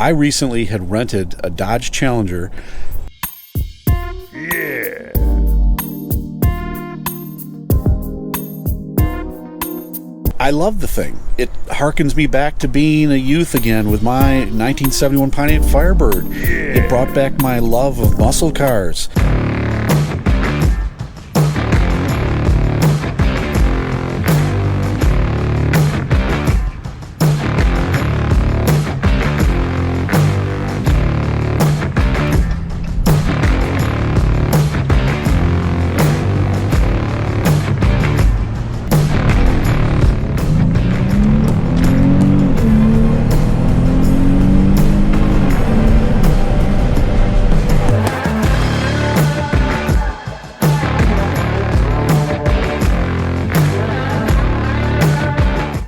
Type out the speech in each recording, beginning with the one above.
I recently had rented a Dodge Challenger. Yeah. I love the thing. It harkens me back to being a youth again with my 1971 Pontiac Firebird. Yeah. It brought back my love of muscle cars.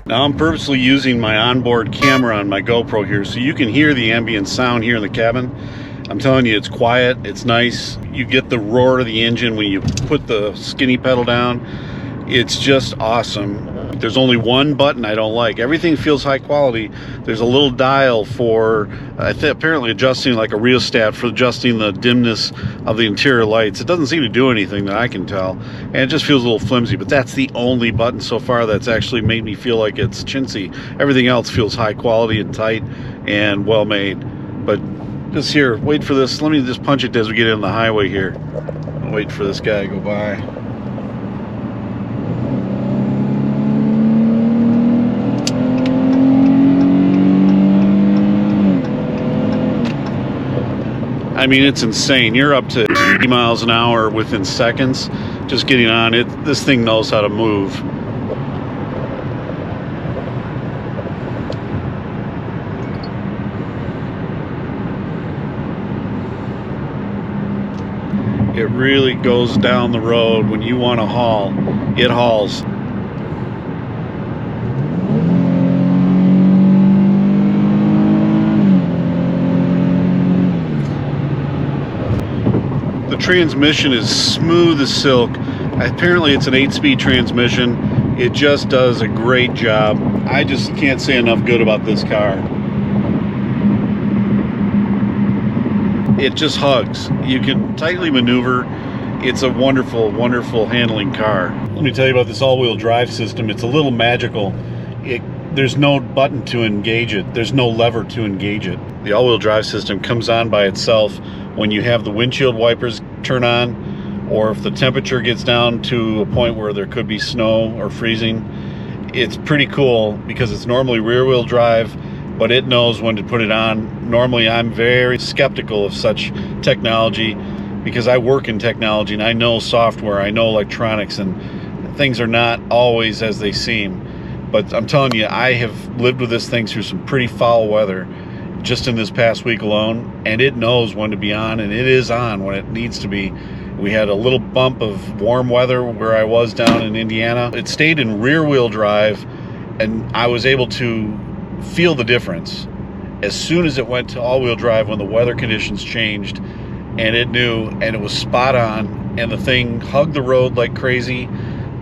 Now I'm purposely using my onboard camera on my GoPro here so you can hear the ambient sound here in the cabin. I'm telling you, it's quiet, it's nice. You get the roar of the engine when you put the skinny pedal down. It's just awesome. There's only one button I don't like. Everything feels high quality. There's a little dial for apparently adjusting, like a rheostat for adjusting the dimness of the interior lights. It doesn't seem to do anything that I can tell, and it just feels a little flimsy, but that's the only button so far that's actually made me feel like it's chintzy. Everything else feels high quality and tight and well made. But just here, wait for this. Let me just punch it as we get in the highway here. I'll wait for this guy to go by. I mean, it's insane. You're up to 80 miles an hour within seconds just getting on it. This thing knows how to move. It really goes down the road. When you want to haul, it hauls. The transmission is smooth as silk. Apparently it's an 8-speed transmission. It just does a great job. I just can't say enough good about this car. It just hugs. You can tightly maneuver. It's a wonderful, wonderful handling car. Let me tell you about this all-wheel drive system. It's a little magical. There's no button to engage it. There's no lever to engage it. The all-wheel drive system comes on by itself when you have the windshield wipers turn on, or if the temperature gets down to a point where there could be snow or freezing. It's pretty cool because it's normally rear-wheel drive, but it knows when to put it on. Normally I'm very skeptical of such technology because I work in technology and I know software, I know electronics, and things are not always as they seem. But I'm telling you, I have lived with this thing through some pretty foul weather just in this past week alone, and it knows when to be on, and it is on when it needs to be. We had a little bump of warm weather where I was down in Indiana. It stayed in rear-wheel drive, and I was able to feel the difference as soon as it went to all-wheel drive when the weather conditions changed, and it knew, and it was spot on, and the thing hugged the road like crazy.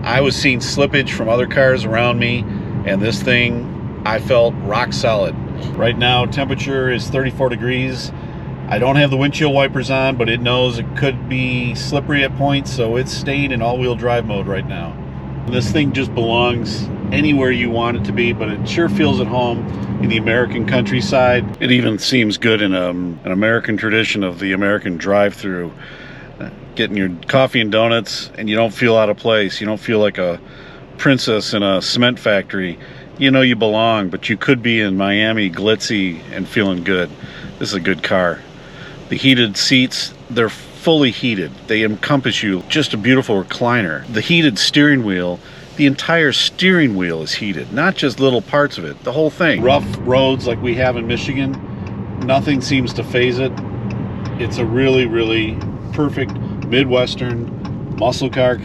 I was seeing slippage from other cars around me, and this thing, I felt rock solid. Right now, temperature is 34 degrees. I don't have the windshield wipers on, but it knows it could be slippery at points, so it's staying in all-wheel drive mode right now. This thing just belongs anywhere you want it to be, but it sure feels at home in the American countryside. It even seems good in an American tradition of the American drive-through. Getting your coffee and donuts, and you don't feel out of place. You don't feel like a princess in a cement factory. You know you belong, but you could be in Miami, glitzy, and feeling good. This is a good car. The heated seats, they're fully heated. They encompass you. Just a beautiful recliner. The heated steering wheel, the entire steering wheel is heated, not just little parts of it, the whole thing. Rough roads like we have in Michigan, nothing seems to faze it. It's a really, really perfect Midwestern muscle car.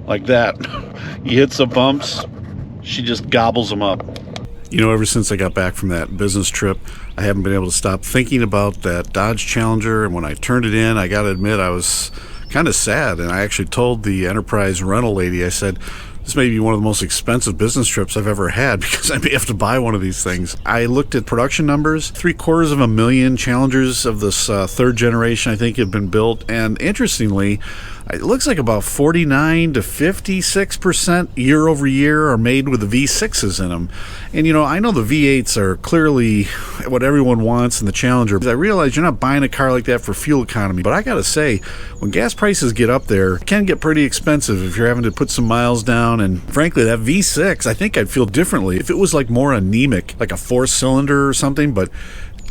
Like that. You hit some bumps, she just gobbles them up. You know, ever since I got back from that business trip, I haven't been able to stop thinking about that Dodge Challenger, and when I turned it in, I gotta admit I was kind of sad, and I actually told the Enterprise rental lady, I said, This may be one of the most expensive business trips I've ever had because I may have to buy one of these things. I looked at production numbers. 750,000 Challengers of this third generation, I think, have been built. And interestingly, it looks like about 49 to 56% year over year are made with the V6s in them. And, you know, I know the V8s are clearly what everyone wants in the Challenger. I realize you're not buying a car like that for fuel economy. But I got to say, when gas prices get up there, it can get pretty expensive if you're having to put some miles down. And frankly, that V6, I think I'd feel differently if it was like more anemic, like a 4-cylinder or something. But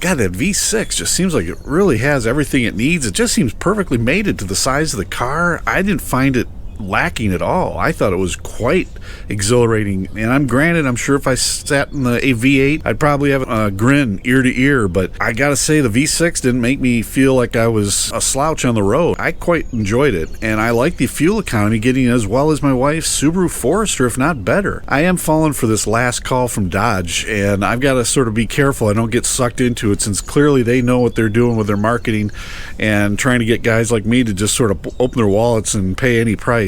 God, that V6 just seems like it really has everything it needs. It just seems perfectly mated to the size of the car. I didn't find it lacking at all. I thought it was quite exhilarating. And I'm sure if I sat in the V8, I'd probably have a grin ear to ear. But I gotta say, the V6 didn't make me feel like I was a slouch on the road. I quite enjoyed it. And I like the fuel economy, getting as well as my wife's Subaru Forester, if not better. I am falling for this last call from Dodge, and I've got to sort of be careful I don't get sucked into it, since clearly they know what they're doing with their marketing and trying to get guys like me to just sort of open their wallets and pay any price.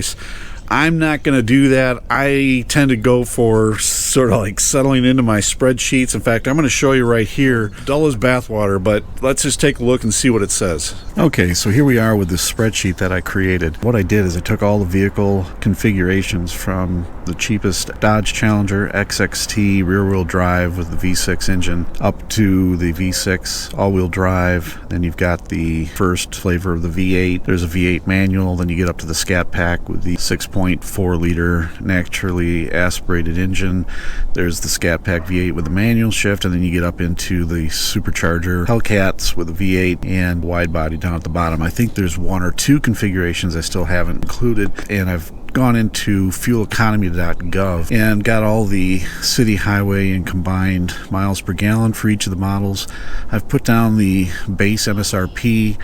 I'm not going to do that. I tend to go for sort of like settling into my spreadsheets. In fact, I'm going to show you right here. Dull as bathwater, but let's just take a look and see what it says. Okay, so here we are with this spreadsheet that I created. What I did is I took all the vehicle configurations from the cheapest Dodge Challenger XXT rear-wheel drive with the V6 engine up to the V6 all-wheel drive. Then you've got the first flavor of the V8. There's a V8 manual. Then you get up to the Scat Pack with the 6.4 liter naturally aspirated engine. There's the Scat Pack V8 with the manual shift, and then you get up into the supercharger Hellcats with a V8 and wide body down at the bottom. I think there's one or two configurations I still haven't included, and I've gone into fueleconomy.gov and got all the city, highway, and combined miles per gallon for each of the models. I've put down the base MSRP,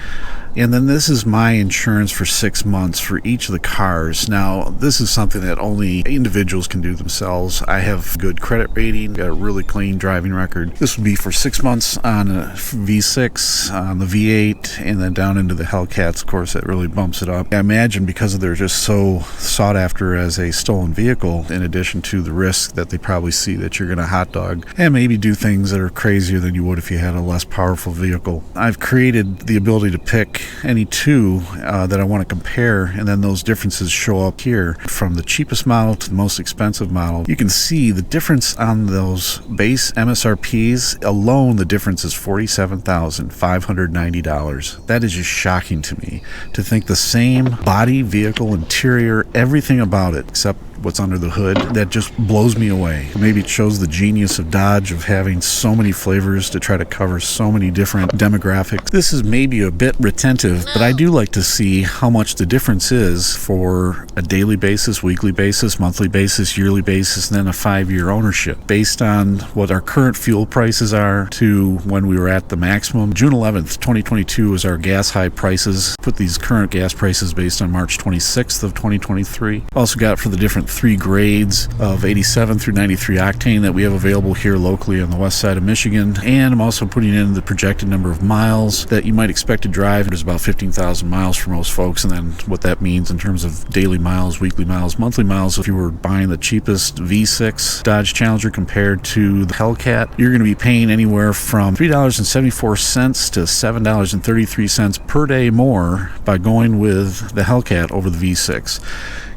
and then this is my insurance for 6 months for each of the cars. Now, this is something that only individuals can do themselves. I have good credit rating, got a really clean driving record. This would be for 6 months on a V6, on the V8, and then down into the Hellcats. Of course, that really bumps it up. I imagine because they're just so sought after as a stolen vehicle, in addition to the risk that they probably see that you're going to hot dog and maybe do things that are crazier than you would if you had a less powerful vehicle. I've created the ability to pick any two that I want to compare, and then those differences show up here from the cheapest model to the most expensive model. You can see the difference on those base MSRPs alone. The difference is $47,590. That is just shocking to me, to think the same body, vehicle, interior, everything about it except what's under the hood. That just blows me away. Maybe it shows the genius of Dodge of having so many flavors to try to cover so many different demographics. This is maybe a bit retentive, but I do like to see how much the difference is for a daily basis, weekly basis, monthly basis, yearly basis, and then a 5-year ownership based on what our current fuel prices are to when we were at the maximum. June 11th, 2022 was our gas high prices. Put these current gas prices based on March 26th of 2023. Also got for the different 3 grades of 87 through 93 octane that we have available here locally on the west side of Michigan. And I'm also putting in the projected number of miles that you might expect to drive. There's about 15,000 miles for most folks, and then what that means in terms of daily miles, weekly miles, monthly miles. If you were buying the cheapest V6 Dodge Challenger compared to the Hellcat, you're going to be paying anywhere from $3.74 to $7.33 per day more by going with the Hellcat over the V6.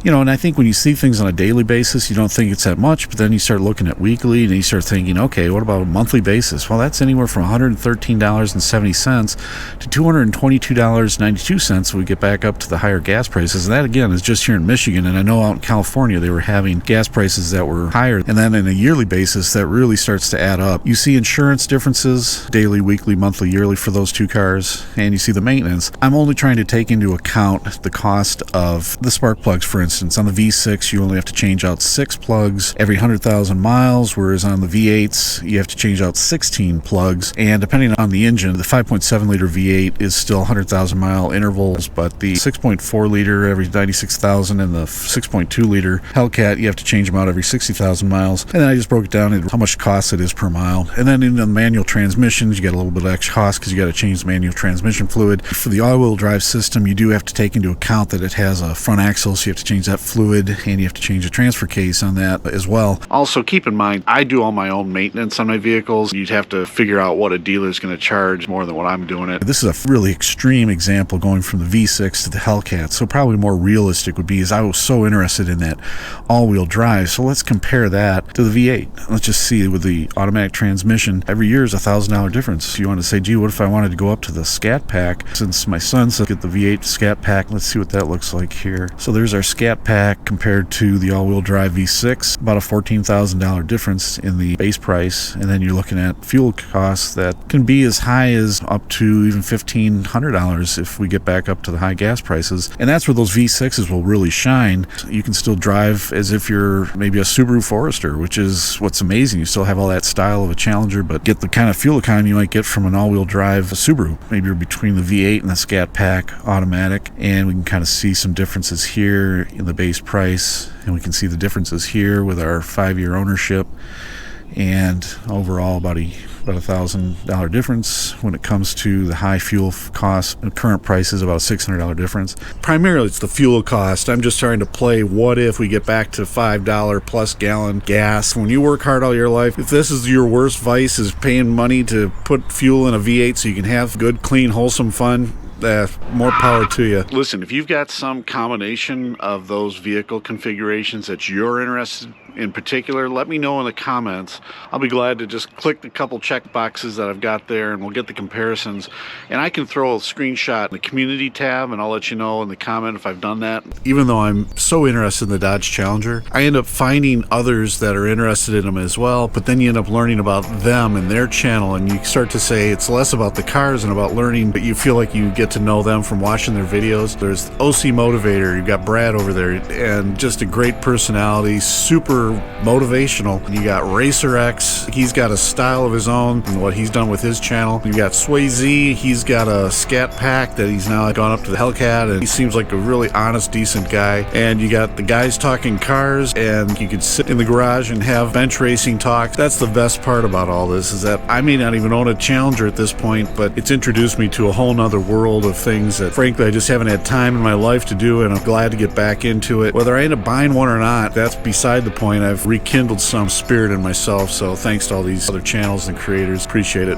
You know, and I think when you see things on a daily basis, you don't think it's that much, but then you start looking at weekly and you start thinking, okay, what about a monthly basis? Well, that's anywhere from $113.70 to $222.92 when we get back up to the higher gas prices. And that, again, is just here in Michigan. And I know out in California, they were having gas prices that were higher. And then on a yearly basis, that really starts to add up. You see insurance differences, daily, weekly, monthly, yearly for those 2 cars, and you see the maintenance. I'm only trying to take into account the cost of the spark plugs, for instance. On the V6, you only have to change out 6 plugs every 100,000 miles, whereas on the V8s, you have to change out 16 plugs. And depending on the engine, the 5.7 liter V8 is still 100,000 mile intervals, but the 6.4 liter every 96,000 and the 6.2 liter Hellcat, you have to change them out every 60,000 miles. And then I just broke it down into how much cost it is per mile. And then in the manual transmissions, you get a little bit of extra cost because you got to change the manual transmission fluid. For the all-wheel drive system, you do have to take into account that it has a front axle, so you have to change change that fluid, and you have to change the transfer case on that as well. Also, keep in mind, I do all my own maintenance on my vehicles. You'd have to figure out what a dealer's going to charge more than what I'm doing it. This is a really extreme example going from the V6 to the Hellcat, so probably more realistic would be is I was so interested in that all-wheel drive, so let's compare that to the V8. Let's just see with the automatic transmission, every year is $1,000 difference. You want to say, gee, what if I wanted to go up to the Scat Pack? Since my son said get the V8 Scat Pack, let's see what that looks like here. So there's our Scat Pack compared to the all-wheel drive V6, about a $14,000 difference in the base price, and then you're looking at fuel costs that can be as high as up to even $1,500 if we get back up to the high gas prices. And that's where those V6s will really shine. You can still drive as if you're maybe a Subaru Forester, which is what's amazing. You still have all that style of a Challenger, but get the kind of fuel economy you might get from an all-wheel drive Subaru. Maybe you're between the V8 and the Scat Pack automatic, and we can kind of see some differences here in the base price, and we can see the differences here with our 5-year ownership, and overall about $1,000 difference when it comes to the high fuel cost. The current price is about a $600 difference. Primarily it's the fuel cost. I'm just trying to play what if we get back to $5 plus gallon gas. When you work hard all your life, if this is your worst vice, is paying money to put fuel in a V8 so you can have good, clean, wholesome fun, more power to you. Listen, if you've got some combination of those vehicle configurations that you're interested in particular, let me know in the comments. I'll be glad to just click the couple check boxes that I've got there, and we'll get the comparisons. And I can throw a screenshot in the community tab, and I'll let you know in the comment if I've done that. Even though I'm so interested in the Dodge Challenger, I end up finding others that are interested in them as well, but then you end up learning about them and their channel, and you start to say it's less about the cars and about learning, but you feel like you get to know them from watching their videos. There's OC Motivator, you've got Brad over there, and just a great personality, super motivational. You got Racer X, he's got a style of his own and what he's done with his channel. You got Swayze, he's got a Scat Pack that he's now gone up to the Hellcat, and he seems like a really honest, decent guy. And you got the guys talking cars, and you could sit in the garage and have bench racing talks. That's the best part about all this, is that I may not even own a Challenger at this point, but it's introduced me to a whole nother world of things that frankly I just haven't had time in my life to do, and I'm glad to get back into it. Whether I end up buying one or not, that's beside the point. I've rekindled some spirit in myself, so thanks to all these other channels and creators. Appreciate it.